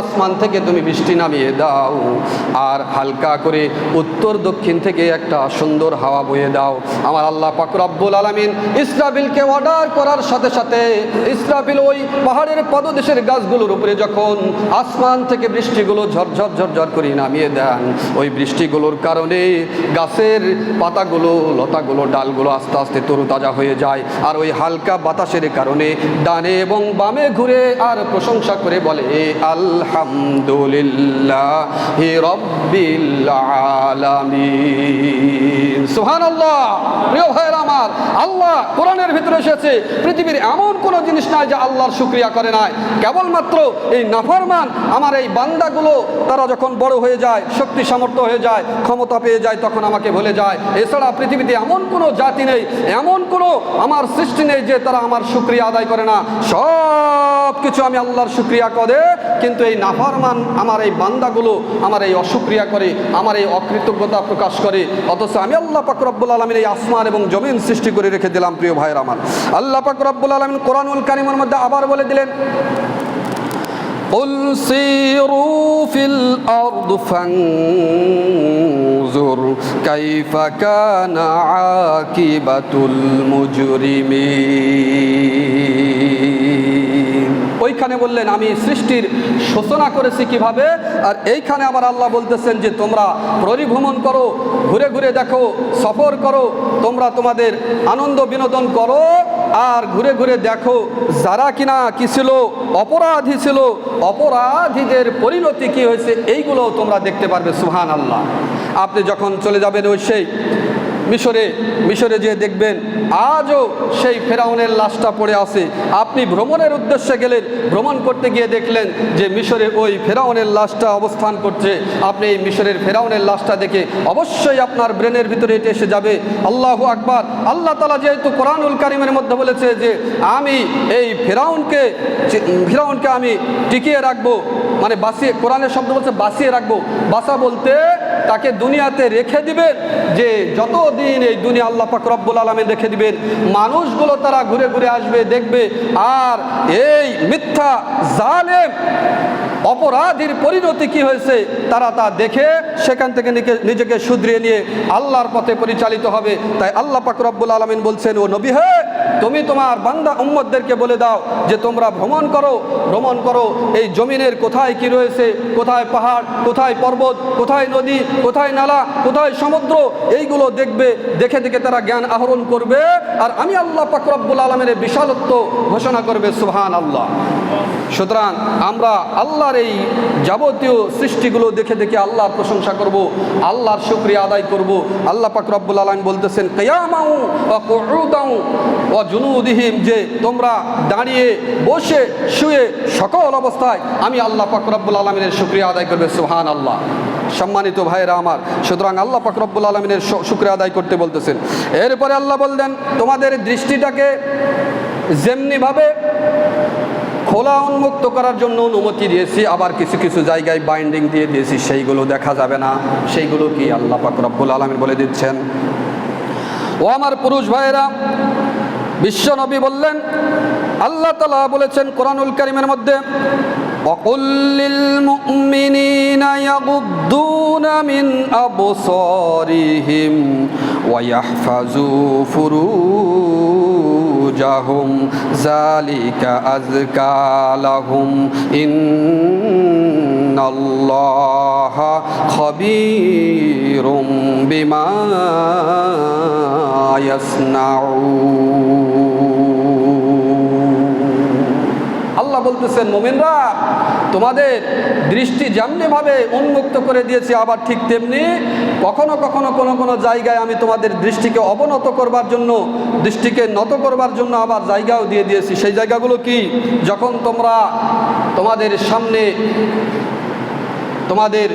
আসমান থেকে তুমি বৃষ্টি নামিয়ে দাও, আর হালকা করে উত্তর দক্ষিণ থেকে একটা সুন্দর হাওয়া বয়ে দাও। আমার আল্লাহ পাক রব্বুল আলামিন ইসরাফিলকে অর্ডার করার সাথে সাথে ইসরাফিল ওই পাহাড়ের পদদেশের গাছগুলোর উপরে যখন আসমান থেকে বৃষ্টিগুলো ঝরঝর ঝরঝর করে নামিয়ে দেন, ওই বৃষ্টিগুলোর কারণে গাছের পাতাগুলো, লতাগুলো, ডালগুলো আস্তে আস্তে তরুতাজা হয়ে যায়। আর ওই হালকা বাতাসের কারণে ডানে এবং বামে ঘুরে আর প্রশংসা করে বলে আলহামদুলিল্লাহি রাব্বিল আলামিন। সুবহানাল্লাহ। প্রিয় ভাইরা আমার, আল্লাহ কোরআনের ভিতরে এসেছে পৃথিবীর এমন কোনো জিনিস নাই যে আল্লাহর শুকরিয়া করে নাই। কেবলমাত্র এই নাফরমান আমার এই বান্দাগুলো তারা যখন বড় হয়ে যায়, শক্তি সামর্থ্য হয়ে যায়, ক্ষমতা পেয়ে যায়, তখন আমাকে ভুলে যায়। এছাড়া পৃথিবীতে এমন কোনো জাতি নেই, এমন কোনো আমার সৃষ্টি নেই যে তারা আমার শুকরিয়া আদায় করে না। সব কিছু আমি আল্লাহর শুকরিয়া করে, কিন্তু এই নাফরমান আমার এই বান্দাগুলো আমার এই অশুকরিয়া করে, আমার এই অকৃতজ্ঞতা প্রকাশ করে। অথচ আমি আল্লাহ পাক রব্বুল আলামিন এই আসমান এবং জমিন সৃষ্টি করে রেখে দিলাম। প্রিয় ভাইয়ের আমার, আল্লাহ পাক রব্বুল আলামিন কোরআনুল কারীমের মধ্যে আবার বলে দিলেন, কুল সিরু ফিল আরদ ফানজুর কাইফা কানা আকিবাতুল মুজরিমিন। ওইখানে বললেন আমি সৃষ্টির সূচনা করেছি কিভাবে, আর এইখানে আবার আল্লাহ বলতেছেন যে তোমরা পরিভ্রমণ করো, ঘুরে ঘুরে দেখো, সফর করো, তোমরা তোমাদের আনন্দ বিনোদন করো, আর ঘুরে ঘুরে দেখো যারা কিনা কি ছিল, অপরাধী ছিল, অপরাধীদের পরিণতি কি হয়েছে, এইগুলো তোমরা দেখতে পারবে। সুবহানাল্লাহ। আপনি যখন চলে যাবেন ওই সেই মিশরে যেয়ে দেখবেন আজও সেই ফেরাউনের লাশটা পড়ে আছে। আপনি ভ্রমণের উদ্দেশ্যে গেলেন, ভ্রমণ করতে গিয়ে দেখলেন যে মিশরে ওই ফেরাউনের লাশটা অবস্থান করছে। আপনি এই মিশরের ফেরাউনের লাশটা দেখে অবশ্যই আপনার ব্রেনের ভিতরে এটা এসে যাবে, আল্লাহু আকবার। আল্লাহ তাআলা যেহেতু কোরআনুল কারীমের মধ্যে বলেছে যে আমি এই ফেরাউনকে আমি টিকিয়ে রাখবো, মানে বাঁচিয়ে, কোরআনের শব্দ বলছে বাঁচিয়ে রাখবো। বাঁচা বলতে তাকে দুনিয়াতে রেখে দিবেন, যে যতদিন এই দুনিয়া আল্লাহ পাক রব্বুল আলামিন রেখে দিবেন, মানুষগুলো তারা ঘুরে ঘুরে আসবে, দেখবে, আর এই মিথ্যা জালেম অপরাধীর পরিণতি কি হয়েছে তারা তা দেখে সেখান থেকে নিজেকে শুধরিয়ে নিয়ে আল্লাহর পথে পরিচালিত হবে। তাই আল্লাহ পাক রব্বুল আলামিন বলছেন, ও নবী হে, তুমি তোমার বান্দা উম্মতদেরকে বলে দাও যে তোমরা ভ্রমণ করো, এই জমিনের কোথায় কি রয়েছে, কোথায় পাহাড়, কোথায় পর্বত, কোথায় নদী, কোথায় নালা, কোথায় সমুদ্র, এইগুলো দেখবে, দেখে দেখে তারা জ্ঞান আহরণ করবে, আর আমি আল্লাহ পাক রব্বুল আলামিনের বিশালত্ব ঘোষণা করবে। সুবহানাল্লাহ। সুতরাং আমরা আল্লাহর এই যাবতীয় সৃষ্টিগুলো দেখে দেখে আল্লাহর প্রশংসা করব, আল্লাহর শুকরিয়া আদায় করব। আল্লাহ পাক রব্বুল আলামিন বলতেছেন কিয়ামাউ ওয়া কুউদাউ ওয়া জুনুদিহিম, যে তোমরা দাঁড়িয়ে বসে শুয়ে সকল অবস্থায় আমি আল্লাহ পাক রব্বুল আলামিনের শুকরিয়া আদায় করবে। সুবহানাল্লাহ। সম্মানিত ভাইরা আমার, সুতরাং আল্লাহ পাক রব্বুল আলামিনের শুকরিয়া আদায় করতে বলতেছেন। এরপরে আল্লাহ বললেন তোমাদের দৃষ্টিটাকে যেমনিভাবে খোলা উন্মুক্ত করার জন্য অনুমতি দিয়েছি, আবার কিছু কিছু জায়গায় বাইন্ডিং দিয়ে দিয়েছি, সেইগুলো দেখা যাবে না। সেইগুলো কি আল্লাহ পাক রব্বুল আলামিন বলে দিচ্ছেন। ও আমার পুরুষ ভাইয়েরা, বিশ্ব নবী বললেন, আল্লাহ তাআলা বলেছেন কোরআনুল কারীমের মধ্যে, وَقُلْ لِلْمُؤْمِنِينَ يَغُضُّونَ مِنْ أَبْصَارِهِمْ وَيَحْفَظُوا فُرُوجَهُمْ ذَلِكَ أَزْكَى لَهُمْ إِنَّ اللَّهَ خَبِيرٌ بِمَا يَصْنَعُونَ। আল্লাহ বলতেছেন মুমিনরা, তোমাদের দৃষ্টি যেমনিভাবে উন্মুক্ত করে দিয়েছি, আবার ঠিক তেমনি কখনো কখনো কোনো কোনো জায়গায় আমি তোমাদের দৃষ্টিকে অবনত করবার জন্য, দৃষ্টিকে নত করবার জন্য আবার জায়গাও দিয়ে দিয়েছি। সেই জায়গাগুলো কি? যখন তোমরা তোমাদের সামনে তোমাদের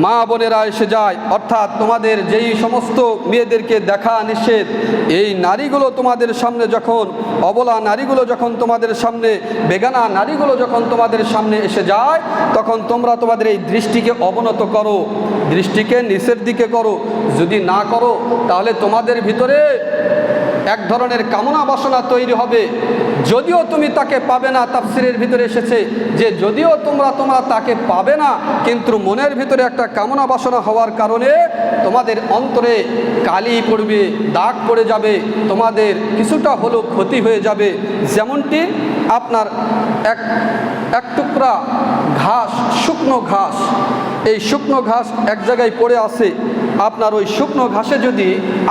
মা বোনেরা এসে যায়, অর্থাৎ তোমাদের যেই সমস্ত মেয়েদেরকে দেখা নিষেধ, এই নারীগুলো তোমাদের সামনে যখন, অবলা নারীগুলো যখন তোমাদের সামনে, বেগানা নারীগুলো যখন তোমাদের সামনে এসে যায়, তখন তোমরা তোমাদের এই দৃষ্টিকে অবনত করো, দৃষ্টিকে নিচের দিকে করো। যদি না করো তাহলে তোমাদের ভিতরে এক ধরনের কামনা বাসনা তৈরি হবে, যদিও তুমি তাকে পাবে না। তাফসিরের ভিতরে এসেছে যে যদিও তোমরা তাকে পাবে না, কিন্তু মনের ভিতরে একটা কামনা বাসনা হওয়ার কারণে তোমাদের অন্তরে কালি পড়বে, দাগ পড়ে যাবে, তোমাদের কিছুটা হলেও ক্ষতি হয়ে যাবে। যেমনটি আপনার এক টুকরা ঘাস, শুকনো ঘাস, এই শুকনো ঘাস এক জায়গায় পড়ে আছে, আপনার ওই শুকনো ঘাসে যদি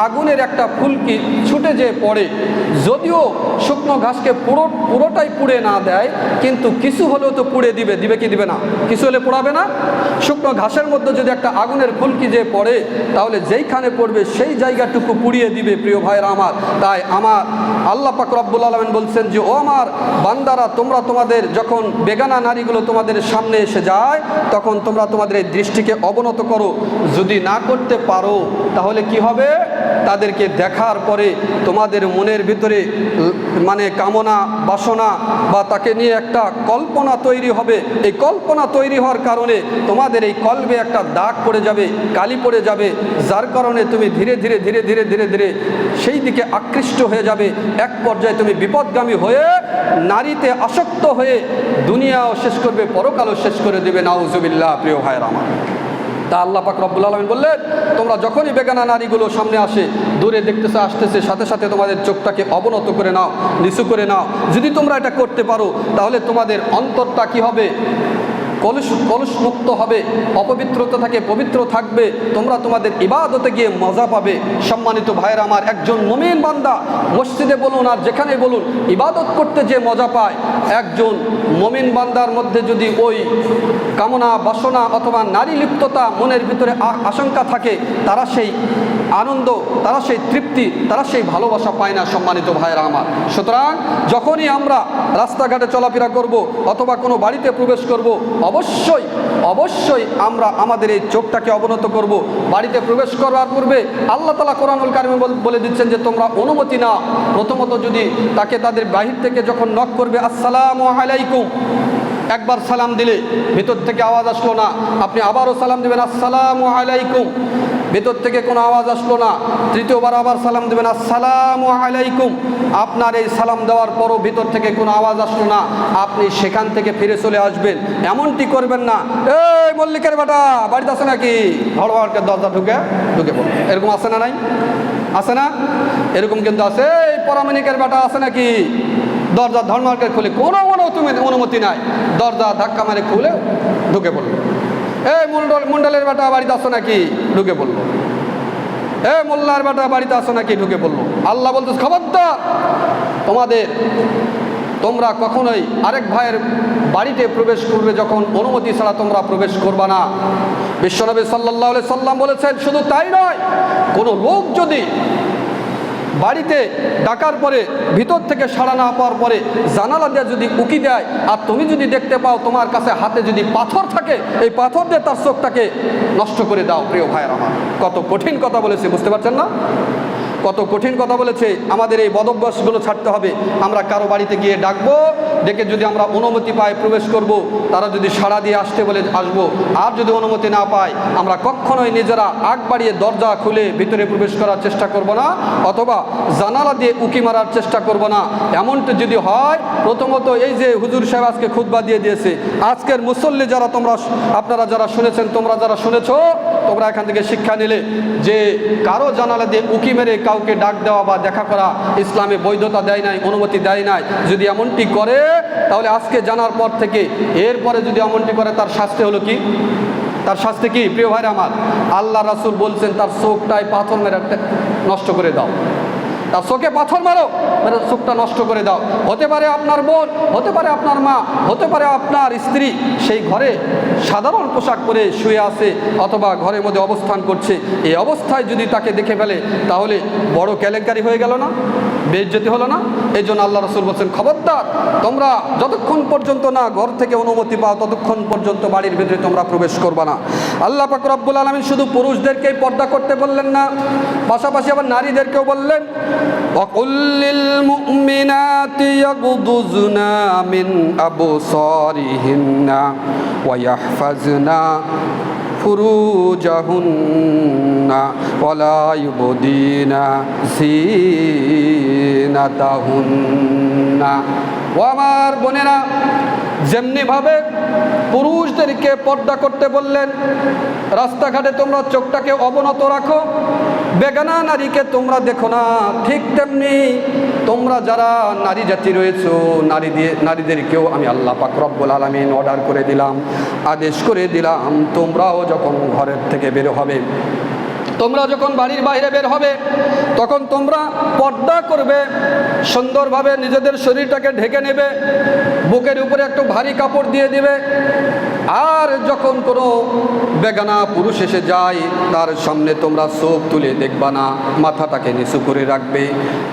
আগুনের একটা ফুলকি ছুটে যেয়ে পড়ে, যদিও শুকনো ঘাসকে পুরোটাই পুড়ে না দেয়, কিন্তু কিছু হলেও তো পুড়ে দিবে, দিবে কি দিবে না? কিছু হলে পোড়াবে না? শুকনো ঘাসের মধ্যে যদি একটা আগুনের ফুলকি যে পড়ে, তাহলে যেইখানে পড়বে সেই জায়গাটুকু পুড়িয়ে দিবে। প্রিয় ভাইরা আমার, তাই আমার আল্লাহ পাক রব্বুল আলামিন বলছেন যে ও আমার বান্দারা, তোমরা তোমাদের যখন বেগানা নারীগুলো তোমাদের সামনে এসে যায়, তখন তোমরা তোমাদের এই দৃষ্টিকে অবনত করো। যদি না করতে পারো তাহলে কি হবে? তাদেরকে দেখার পরে তোমাদের মনের ভিতরে মানে কামনা বাসনা বা তাকে নিয়ে একটা কল্পনা তৈরি হবে। এই কল্পনা তৈরি হওয়ার কারণে তোমাদের এই কলবে একটা দাগ পড়ে যাবে, কালি পড়ে যাবে, যার কারণে তুমি ধীরে ধীরে ধীরে ধীরে ধীরে ধীরে সেই দিকে আকৃষ্ট হয়ে যাবে। এক পর্যায়ে তুমি বিপদগামী হয়ে নারীতে আসক্ত হয়ে দুনিয়াও শেষ করবে, পরকালও শেষ করে দেবে। নাউজুবিল্লাহ। প্রিয় ভাইরা আমার, তা আল্লাহ পাক রব্বুল আলামিন বললেন তোমরা যখনই বেগানা নারীগুলো সামনে আসে, দূরে দেখতেছে, আসতেছে, সাথে সাথে তোমাদের চোখটাকে অবনত করে নাও, নিচু করে নাও। যদি তোমরা এটা করতে পারো তাহলে তোমাদের অন্তরটা কি হবে? কলুষমুক্ত হবে, অপবিত্রতা থেকে পবিত্র থাকবে, তোমরা তোমাদের ইবাদতে গিয়ে মজা পাবে। সম্মানিত ভাইরা আমার, একজন মুমিন বান্দা মসজিদে বলুন আর যেখানে বলুন, ইবাদত করতে যে মজা পায়, একজন মুমিন বান্দার মধ্যে যদি ওই কামনা বাসনা অথবা নারী লিপ্ততা মনের ভিতরে আশঙ্কা থাকে, তারা সেই আনন্দ, তারা সেই তৃপ্তি, তারা সেই ভালোবাসা পায় না। সম্মানিত ভাইরা আমার, সুতরাং যখনই আমরা রাস্তাঘাটে চলাফেরা করব অথবা কোনো বাড়িতে প্রবেশ করব, অবশ্যই অবশ্যই আমরা আমাদের এই চোখটাকে অবনত করব। বাড়িতে প্রবেশ করার পূর্বে আল্লাহ তাআলা কোরআনুল কারীমে বলে দিচ্ছেন যে তোমরা অনুমতি নাও। প্রথমত যদি তাকে তাদের বাহির থেকে যখন নক করবে, আসসালামু আলাইকুম, একবার সালাম দিলে ভিতর থেকে আওয়াজ আসলো না, আপনি আবারও সালাম দেবেন, আসসালামু আলাইকুম, ভেতর থেকে কোনো আওয়াজ আসলো না, তৃতীয়বার আবার সালাম দেবেন, আসসালামু আলাইকুম। আপনার এই সালাম দেওয়ার পরও ভিতর থেকে কোনো আওয়াজ আসলো না, আপনি সেখান থেকে ফিরে চলে আসবেন। এমনটি করবেন না, এই মল্লিকের বেটা বাড়িতে আছে নাকি, হড়বাড়কে দরজা ঢুকে পড়ো। এরকম আছে না? নাই আছে না? এরকম কিন্তু আছে। এই পরামানিকের বেটা আছে নাকি, দরজা ধর্মার্কের খুলে, কোনো অনুমতি নাই, দরজা ধাক্কা মারে খুলে ঢুকে পড়লো। এই মন্ডলের বেটা বাড়িতে আসো নাকি, ঢুকে পড়লো। এই মোল্লার বেটা বাড়িতে আসো নাকি, ঢুকে পড়লো। আল্লাহ বলতেছে খবরদার, তোমরা কখনোই আরেক ভাইয়ের বাড়িতে প্রবেশ করবে যখন অনুমতি ছাড়া তোমরা প্রবেশ করবা না। বিশ্বনবী সাল্লাল্লাহু আলাইহি সাল্লাম বলেছেন, শুধু তাই নয়, কোনো লোক যদি বাড়িতে ডাকার পরে ভিতর থেকে সাড়া না পাওয়ার পরে জানালা দিয়ে যদি উকি দেয়, আর তুমি যদি দেখতে পাও তোমার কাছে হাতে যদি পাথর থাকে, এই পাথর দিয়ে তার চোখটাকে নষ্ট করে দাও। প্রিয় ভাইয়ের আমার, কত কঠিন কথা বলেছে, বুঝতে পারছেন না? কত কঠিন কথা বলেছে। আমাদের এই বদভ্যাসগুলো ছাড়তে হবে। আমরা কারো বাড়িতে গিয়ে ডাকবো, ডেকে যদি আমরা অনুমতি পাই প্রবেশ করব, তারা যদি সাড়া দিয়ে আসতে বলে আসবো, আর যদি অনুমতি না পাই আমরা কখনোই নিজেরা আগ বাড়িয়ে দরজা খুলে ভিতরে প্রবেশ করার চেষ্টা করব না, অথবা জানালা দিয়ে উকি মারার চেষ্টা করব না। এমনটা যদি হয়, প্রথমত এই যে হুজুর সাহেব আজকে খুতবা দিয়ে দিয়েছে, আজকের মুসল্লি যারা আপনারা যারা শুনেছেন, তোমরা যারা শুনেছো, তোমরা এখান থেকে শিক্ষা নিলে যে কারো জানালা দিয়ে উকি মেরে কাউকে ডাক দেওয়া বা দেখা করা ইসলামে বৈধতা দেয় নাই, অনুমতি দেয় নাই। যদি এমনটি করে, তাহলে আজকে জানার পর থেকে এরপরে যদি এমনটি করে, তার শাস্তি হলো কি? তার শাস্তি কি? প্রিয় ভাইরা আমার, আল্লাহ রাসূল বলছেন তার চোখটায় পাথর মেরে নষ্ট করে দাও। তার চোখে পাথর মারো, মেরে চোখটা নষ্ট করে দাও। হতে পারে আপনার বোন, হতে পারে আপনার মা, হতে পারে আপনার স্ত্রী সেই ঘরে সাধারণ পোশাক পরে শুয়ে আছে অথবা ঘরের মধ্যে অবস্থান করছে। এই অবস্থায় যদি তাকে দেখে ফেলে, তাহলে বড় কেলেঙ্কারি হয়ে গেল না? বেইজ্জতি হলো না? এই জন্য আল্লাহ রাসূল বলছেন, খবরদার, তোমরা যতক্ষণ পর্যন্ত না ঘর থেকে অনুমতি পাও, ততক্ষণ পর্যন্ত বাড়ির ভিতরে তোমরা প্রবেশ করবা না। আল্লাহ পাক রব্বুল আলামিন শুধু পুরুষদেরকেই পর্দা করতে বললেন না, পাশাপাশি আবার নারীদেরকেও বললেন, وَقُلْ لِلْمُؤْمِنَاتِ يَغْضُضْنَ مِنْ أَبْصَارِهِنَّ وَيَحْفَظْنَ فُرُوجَهُنَّ وَلَا يُبْدِينَ زِينَتَهُنَّ। ও আমার বোনেরা, যেমনিভাবে পুরুষদেরকে পর্দা করতে বললেন, রাস্তাঘাটে তোমরা চোখটাকে অবনত রাখো, বেগানা নারীকে তোমরা দেখো না, ঠিক তেমনি তোমরা যারা নারী জাতি রয়েছো, নারীদেরকেও আমি আল্লাহ পাক রব্বুল আলামিন অর্ডার করে দিলাম, আদেশ করে দিলাম, তোমরাও যখন ঘরের থেকে বের হবে, তোমরা যখন বাড়ির বাইরে বের হবে, তখন তোমরা পর্দা করবে, সুন্দরভাবে নিজেদের শরীরটাকে ঢেকে নেবে, বুকের উপরে একটু ভারী কাপড় দিয়ে দিবে। আর যখন কোনো বেগানা পুরুষ এসে যায়, তার সামনে তোমরা চোখ তুলে দেখবা না, মাথাটাকে নিচু করে রাখবে।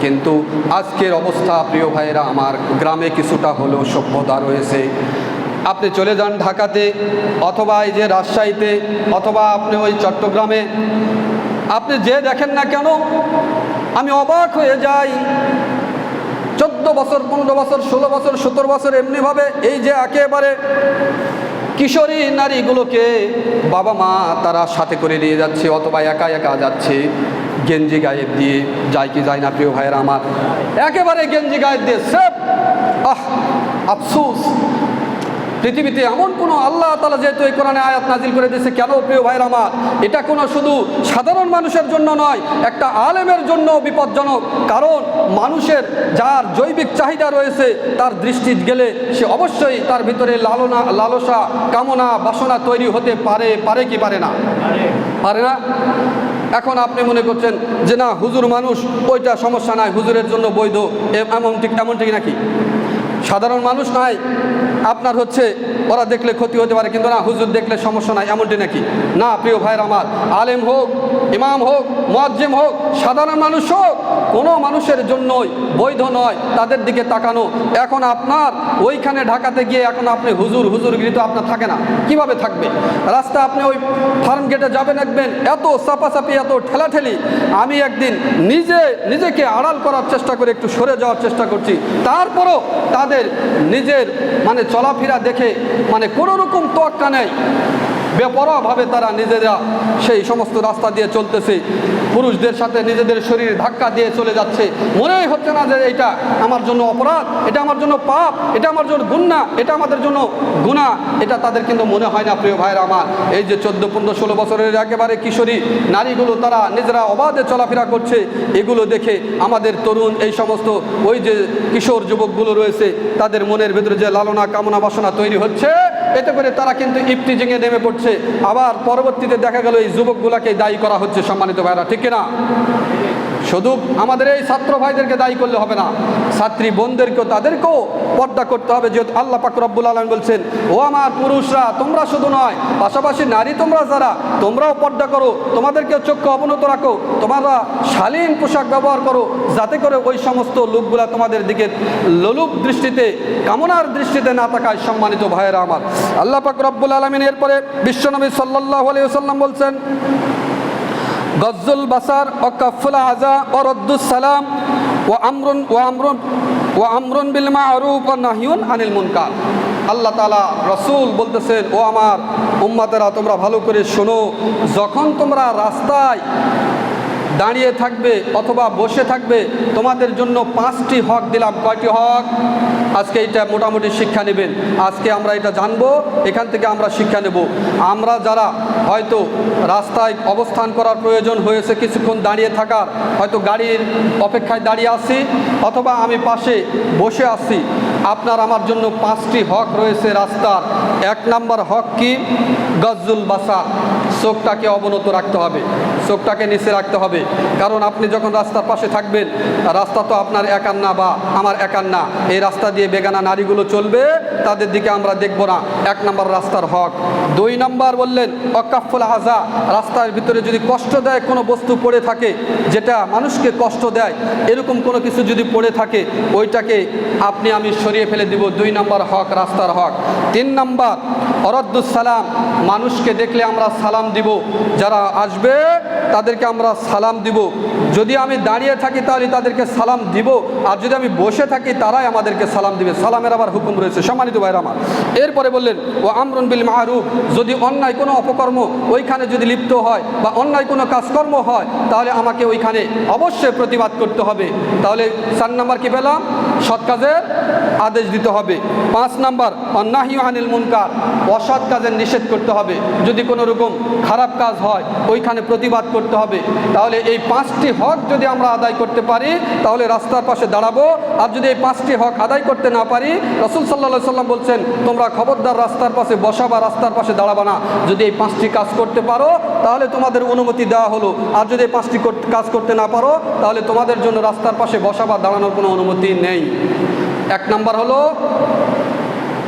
কিন্তু আজকের অবস্থা প্রিয় ভাইয়েরা আমার, গ্রামে কিছুটা হলেও সভ্যতা রয়েছে। আপনি চলে যান ঢাকাতে, অথবা এই যে রাজশাহীতে, অথবা আপনি ওই চট্টগ্রামে, আপনি যে দেখেন না কেন, আমি অবাক হয়ে যাই। 14 বছর, 15 বছর, 16 বছর, 17 বছর এমনিভাবে এই যে একেবারে কিশোরী নারীগুলোকে বাবা মা তারা সাথে করে নিয়ে যাচ্ছে, অথবা একা একা যাচ্ছে, গেঞ্জি গায়ে দিয়ে যায় কি যায় না প্রিয় ভাইয়েরা আমার, একেবারে গেঞ্জি গায়ে দিয়ে সেফ। আফসোস, পৃথিবীতে এমন কোনো আল্লাহ তাআলা যেহেতু এই কোরআনে আয়াত নাজিল করে দিয়েছে, কেন প্রিয় ভাইরা আমার, এটা কোনো শুধু সাধারণ মানুষের জন্য নয়, একটা আলেমের জন্য বিপজ্জনক। কারণ মানুষের যার জৈবিক চাহিদা রয়েছে, তার দৃষ্টি গেলে সে অবশ্যই তার ভিতরে লালসা, কামনা, বাসনা তৈরি হতে পারে কি পারে না? পারে না। এখন আপনি মনে করছেন যে না, হুজুর মানুষ, ওইটা সমস্যা নাই, হুজুরের জন্য বৈধ, এমনটি নাকি? সাধারণ মানুষ নাই, আপনার হচ্ছে ওরা দেখলে ক্ষতি হতে পারে, কিন্তু না, হুজুর দেখলে সমস্যা নাই, এমনটি নাকি? না প্রিয় ভাইয়ের আমার, আলেম হোক, ইমাম হোক, মুয়াজ্জিম হোক, সাধারণ মানুষ হোক, কোনো মানুষের জন্যই বৈধ নয় তাদের দিকে তাকানো। এখন আপনার ওইখানে ঢাকাতে গিয়ে এখন আপনি হুজুরগিরি তো আপনার থাকে না, কিভাবে থাকবে? রাস্তা আপনি ওই ফার্ম গেটে যাবেন, দেখবেন এত চাপাচাপি, এত ঠেলাঠেলি। আমি একদিন নিজেকে আড়াল করার চেষ্টা করে একটু সরে যাওয়ার চেষ্টা করছি, তারপরও তাদের নিজের মানে চলাফেরা দেখে মানে কোনো রকম তোয়াক্কা নেই, বেপরোয়াভাবে তারা নিজেরা সেই সমস্ত রাস্তা দিয়ে চলতেছে, পুরুষদের সাথে নিজেদের শরীরে ধাক্কা দিয়ে চলে যাচ্ছে। মনেই হচ্ছে না যে এটা আমার জন্য অপরাধ, এটা আমার জন্য পাপ, এটা আমার জন্য গুনাহ, এটা আমাদের জন্য গুনাহ, এটা তাদের কিন্তু মনে হয় না প্রিয় ভাইয়েরা আমার। এই যে 14, 15, 16 বছরের একেবারে কিশোরী নারীগুলো তারা নিজেরা অবাধে চলাফেরা করছে, এগুলো দেখে আমাদের তরুণ এই সমস্ত ওই যে কিশোর যুবকগুলো রয়েছে, তাদের মনের ভিতরে যে লালনা, কামনা, বাসনা তৈরি হচ্ছে, এতে করে তারা কিন্তু ইফতিজিংয়ে নেমে পড়ছে। আবার পরবর্তীতে দেখা গেল এই যুবকগুলাকে দায়ী করা হচ্ছে। সম্মানিত ভাইরা, ঠিক কিনা? শুধু আমাদের এই ছাত্র ভাইদেরকে দায়ী করলে হবে না, ছাত্রী বোনদেরকেও তাদেরকেও পর্দা করতে হবে। যেহেতু আল্লাহ পাক রব্বুল আলামিন বলছেন, ও আমার পুরুষরা তোমরা শুধু নয়, পাশাপাশি নারী তোমরা যারা, তোমরাও পর্দা করো, তোমাদেরকেও চক্ষু অবনত রাখো, তোমরা শালীন পোশাক ব্যবহার করো, যাতে করে ওই সমস্ত লোকগুলা তোমাদের দিকে লোলুপ দৃষ্টিতে, কামনার দৃষ্টিতে না তাকায়। সম্মানিত ভাইয়েরা আমার, আল্লাহ পাক রব্বুল আলামিন এরপরে বিশ্বনবী সাল্লাল্লাহু আলাইহি ওয়াসাল্লাম বলছেন, গজ্জুল বাসার ও কাফুল আযা ও রদ্দুস সালাম ও আমরুন বিল মা'রুফ ওয়া নাহয়ুন আনিল মুনকার। আল্লাহ তাআলা রাসূল বলতেছেন, ও আমার উম্মতেরা তোমরা ভালো করে শোনো, যখন তোমরা রাস্তায় দাঁড়িয়ে থাকবে অথবা বসে থাকবে, তোমাদের জন্য 5টি হক দিলাম। কয়টি হক? আজকে এটা মোটামুটি শিক্ষা নেবেন, আজকে আমরা এটা জানবো, এখান থেকে আমরা শিক্ষা নেব। আমরা যারা হয়তো রাস্তায় অবস্থান করার প্রয়োজন হয়েছে, কিছুক্ষণ দাঁড়িয়ে থাকার, হয়তো গাড়ির অপেক্ষায় দাঁড়িয়ে আছি অথবা আমি পাশে বসে আছি, আপনার আমার জন্য 5টি হক রয়েছে রাস্তার। 1 নম্বর হক কি? গজ্জুল বাসার, চোখটাকে অবনত রাখতে হবে, চোখটাকে নিচে রাখতে হবে। কারণ আপনি যখন রাস্তার পাশে থাকবেন, রাস্তা তো আপনার একার না বা আমার একার না, এই রাস্তা দিয়ে বেগানা নারীগুলো চলবে, তাদের দিকে আমরা দেখব না। 1 নম্বর রাস্তার হক। 2 নম্বর বললেন অকাফুল আযা, রাস্তার ভিতরে যদি কষ্ট দেয় কোনো বস্তু পড়ে থাকে, যেটা মানুষকে কষ্ট দেয়, এরকম কোনো কিছু যদি পড়ে থাকে, ওইটাকে আপনি আমি সরিয়ে ফেলে দিব। 2 নম্বর হক, রাস্তার হক। 3 নম্বর অরদ্দুস সালাম, মানুষকে দেখলে আমরা সালাম দিব, যারা আসবে তাদেরকে আমরা সালাম দিব। যদি আমি দাঁড়িয়ে থাকি তাহলে তাদেরকে সালাম দিব, আর যদি আমি বসে থাকি তারাই আমাদেরকে সালাম দিবে। সালামের আবার হুকুম রয়েছে। সম্মানিত ভাইরা আমার, এরপরে বললেন ও আমরুন বিল মা'রুফ, যদি অন্যায় কোনো অপকর্ম ওইখানে যদি লিপ্ত হয় বা অন্যায় কোনো কাজকর্ম হয়, তাহলে আমাকে ওইখানে অবশ্যই প্রতিবাদ করতে হবে। তাহলে 4 নম্বর কি পেলাম? সৎ কাজের আদেশ দিতে হবে। 5 নম্বর অন্নাহি আনিল মুনকার, অসৎ কাজের নিষেধ করতে হবে। যদি কোনো রকম খারাপ কাজ হয় ওইখানে প্রতিবাদ করতে হবে। তাহলে এই 5টি হক যদি আমরা আদায় করতে পারি তাহলে রাস্তার পাশে দাঁড়াবো। আর যদি এই 5টি হক আদায় করতে না পারি, রাসূল সাল্লাল্লাহু আলাইহি সাল্লাম বলছেন, তোমরা খবরদার রাস্তার পাশে বসা বা রাস্তার পাশে দাঁড়াবা না। যদি এই 5টি কাজ করতে পারো তাহলে তোমাদের অনুমতি দেওয়া হলো, আর যদি এই 5টি কাজ করতে না পারো তাহলে তোমাদের জন্য রাস্তার পাশে বসা বা দাঁড়ানোর কোনো অনুমতি নেই। 1 নম্বর হলো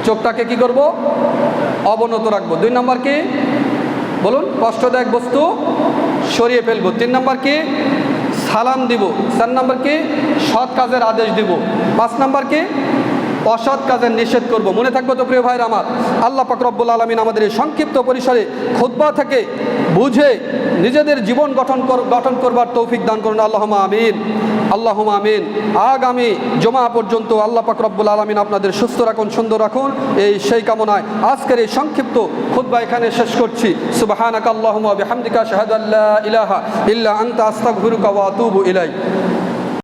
চোখটাকে কি করব? অবনত রাখবো। 2 নম্বর কি বলুন? কষ্টদায়ক বস্তু সরিয়ে ফেলবো। 3 নম্বর কি? সালাম দিব। 4 নম্বর কি? সৎ কাজের আদেশ দিব। 5 নম্বর কি? অসৎ কাজের নিষেধ করব। মনে থাকবে তো প্রিয় ভাইরা আমার? আল্লাহ পাক রব্বুল আলামিন আমাদের এই সংক্ষিপ্ত পরিসরে খুতবা থেকে বুঝে নিজেদের জীবন গঠন করবার তৌফিক দান করুন। আল্লাহুম্মা আমিন, আল্লাহুম্মা আমিন। আগামী জুমা পর্যন্ত আল্লাহ পাক রব্বুল আলামিন আপনাদের সুস্থ রাখুন, সুন্দর রাখুন, এই সেই কামনায় আজকের এই সংক্ষিপ্ত খুতবা এখানে শেষ করছি। সুবহানাকা আল্লাহুম্মা ওয়া বিহামদিকা আশহাদু আল্লা ইলাহা ইল্লা আনতা আস্তাগফিরুকা ওয়া আতুবু ইলাইক।